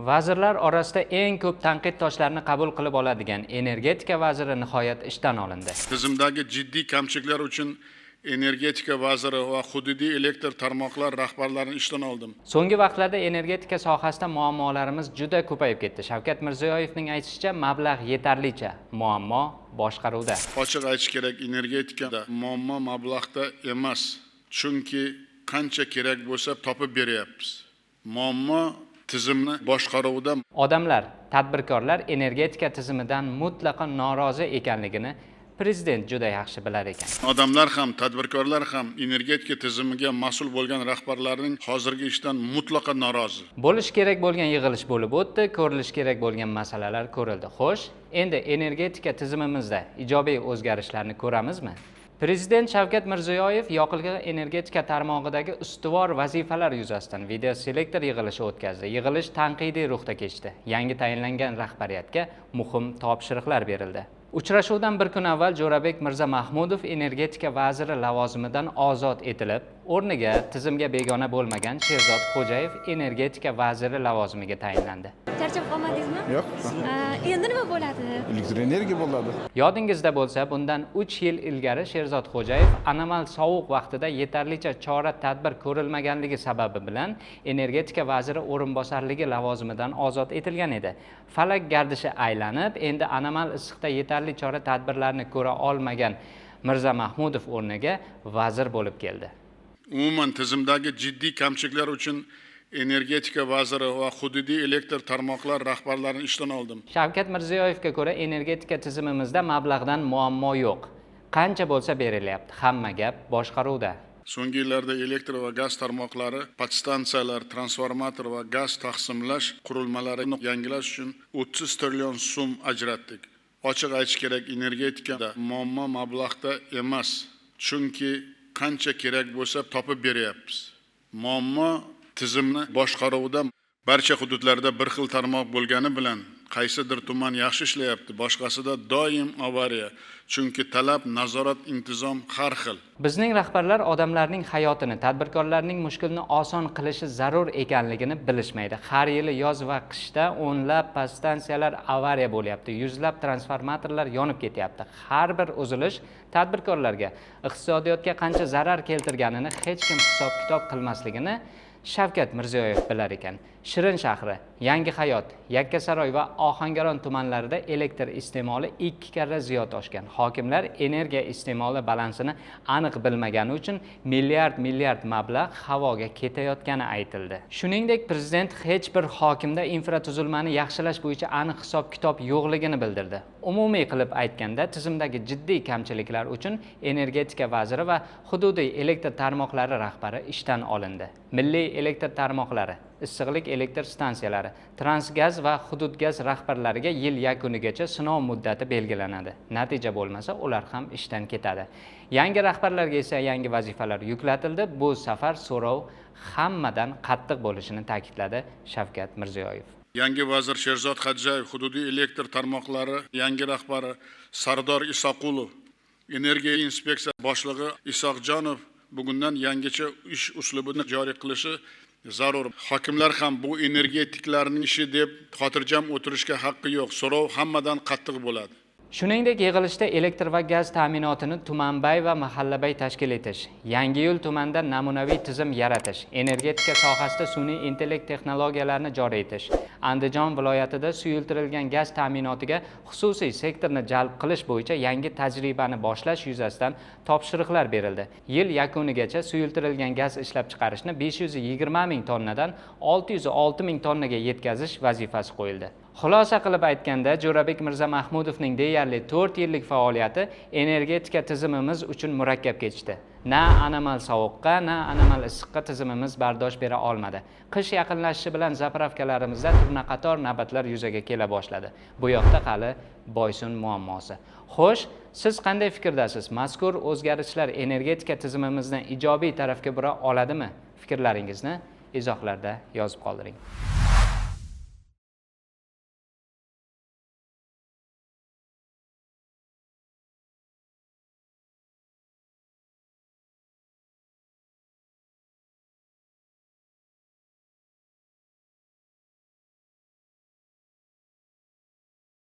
Vazirlar orasida eng ko'p tanqid toshlarini qabul qilib oladigan energetika vaziri nihoyat ishdan olindi. Tizimdagi jiddiy kamchiliklar uchun energetika vaziri va hududiy elektr tarmoqlar rahbarlarini ishdan oldim. So'nggi vaqtlarda energetika sohasida muammolarimiz juda ko'payib ketdi. Shavkat Mirziyoyevning aytishicha, mablag' yetarlicha, muammo boshqaruvda. Ochiq aytish kerak, energetikada muammo mablag'da emas. Chunki qancha kerak bo'lsa topib beryapmiz. Muammo tizimni boshqaruvda. Odamlar, tadbirkorlar energetika tizimidan mutlaqo norozi ekanligini Prezident juda yaxshi bilar ekan. Odamlar ham, tadbirkorlar ham energetika tizimiga mas'ul bo'lgan rahbarlarning hozirgi ishdan mutlaqo norozi. Bo'lish kerak bo'lgan yig'ilish bo'lib o'tdi, ko'rilish kerak bo'lgan masalalar ko'rildi. Xo'sh, endi energetika tizimimizda ijobiy o'zgarishlarni ko'ramizmi? Prezident Shavkat Mirziyoyev yoqilg'i energetika tarmog'idagi ustuvor vazifalar yuzasidan video selektor yig'ilishi o'tkazdi. Yig'ilish tanqidiy ruhda kechdi. Yangi tayinlangan rahbariyatga muhim topshiriqlar berildi. Uchrashuvdan bir kun avval Jo'rabek Mirzamahmudov energetika vaziri lavozimidan ozod etilib, o'rniga tizimga begona bo'lmagan Sherzod Xo'jayev energetika vaziri lavozimiga tayinlandi. Charchab qolmadingizmi? Yo'q. Endi nima bo'ladi? Elektr energiya bo'ladi. Yodingizda bo'lsa, bundan 3 yil ilgari Sherzod Xo'jayev anomal sovuq vaqtida yetarlicha chora-tadbir ko'rilmaganligi sababi bilan energetika vaziri o'rinbosarligi lavozimidan ozod etilgan edi. Falak gardishi aylanib, endi anomal issiqda yetarli chora-tadbirlarni ko'ra olmagan Mirzamahmudov o'rniga vazir bo'lib keldi. Umuman tizimdagi jiddiy kamchiliklar uchun energetika vaziri va hududiy elektr tarmoqlar rahbarlarini ishdan oldim. Shavkat Mirziyoyevga ko'ra energetika tizimimizda mablag'dan muammo yo'q. Qancha bo'lsa berilyapti. Hamma gap boshqaruvda. So'nggi yillarda elektr va gaz tarmoqlari, podstansiyalar, transformator va gaz taqsimlash qurilmalarini yangilash uchun 30 trillion so'm ajratdik. Ochiq aytish kerak, energetikada muammo mablag'da emas. Chunki qancha kerak bo'lsa topib beryapmiz. Muammo tizimni boshqaruvda. Barcha hududlarda bir xil tarmoq bo'lgani bilan qaysidir tuman yaxshi ishlayapti, boshqasida doim avariya. Chunki talab, nazorat, intizom har xil. Bizning rahbarlar odamlarning hayotini, tadbirkorlarning mushkulini oson qilishi zarur ekanligini bilishmaydi. Har yili yoz va qishda o'nlab podstansiyalar avariya bo'lyapti, yuzlab transformatorlar yonib ketyapti. Har bir uzilish tadbirkorlarga, iqtisodiyotga qancha zarar keltirganini hech kim hisob-kitob qilmasligini Shavkat Mirziyoyev bilar ekan. Shirin shahri, Yangi Hayot, Yakkasaroy va Ohangaron tumanlarida elektr iste'moli 2 karra ziyod oshgan. Hokimlar energiya iste'moli balansini aniq bilmagani uchun milliard mablag' havoga ketayotgani aytildi. Shuningdek, prezident hech bir hokimda infratuzilmani yaxshilash bo'yicha aniq hisob-kitob yo'qligini bildirdi. Umumiy qilib aytganda, tizimdagi jiddiy kamchiliklar uchun energetika vaziri va hududiy elektr tarmoqlari rahbari ishdan olindi. Milliy elektr tarmoqlari, issiqlik elektr stansiyalari, Transgaz va Hududgaz rahbarlariga yil yakunigacha sinov muddati belgilanadi. Natija bo'lmasa, ular ham ishdan ketadi. Yangi rahbarlarga esa yangi vazifalar yuklatildi. Bu safar so'rov hammadan qattiq bo'lishini ta'kidladi Shavkat Mirziyoyev. Yangi vazir Sherzod Xo'jayev, hududiy elektr tarmoqlari yangi rahbari Sardor Isoqulov, energiya inspeksiya boshlig'i Isoqjonov bugundan yangicha ish uslubini joriy qilishi zarur. Hokimlar ham bu energetiklarning ishi deb xotirjam o'tirishga haqqi yo'q. So'rov hammadan qattiq bo'ladi. Shuningdek, yig'ilishda elektr va gaz ta'minotini tumanbay va mahallabay tashkil etish, Yangiyo'l tumanida namunaviy tizim yaratish, energetika sohasida sun'iy intellekt texnologiyalarini joriy etish, Andijon viloyatida suyultirilgan gaz ta'minotiga xususiy sektorni jalb qilish bo'yicha yangi tajribani boshlash yuzasidan topshiriqlar berildi. Yil yakunigacha suyultirilgan gaz ishlab chiqarishni 520 ming tonnadan 606 ming tonnaga yetkazish vazifasi qo'yildi. Xulosa qilib aytganda, Jo'rabek Mirzamahmudovning deyarli 4 yillik faoliyati energetika tizimimiz uchun murakkab kechdi. Na anomal sovuqqa, na anomal issiqqa tizimimiz bardosh bera olmadi. Qish yaqinlashishi bilan zapravkalarimizda turnaqator navbatlar yuzaga kela boshladi. Bu yoqda hali Boysun muammosi. Xo'sh, siz qanday fikrdasiz? Mazkur o'zgarishlar energetika tizimimizni ijobiy tarafga bura oladimi? Fikrlaringizni izohlarda yozib qoldiring.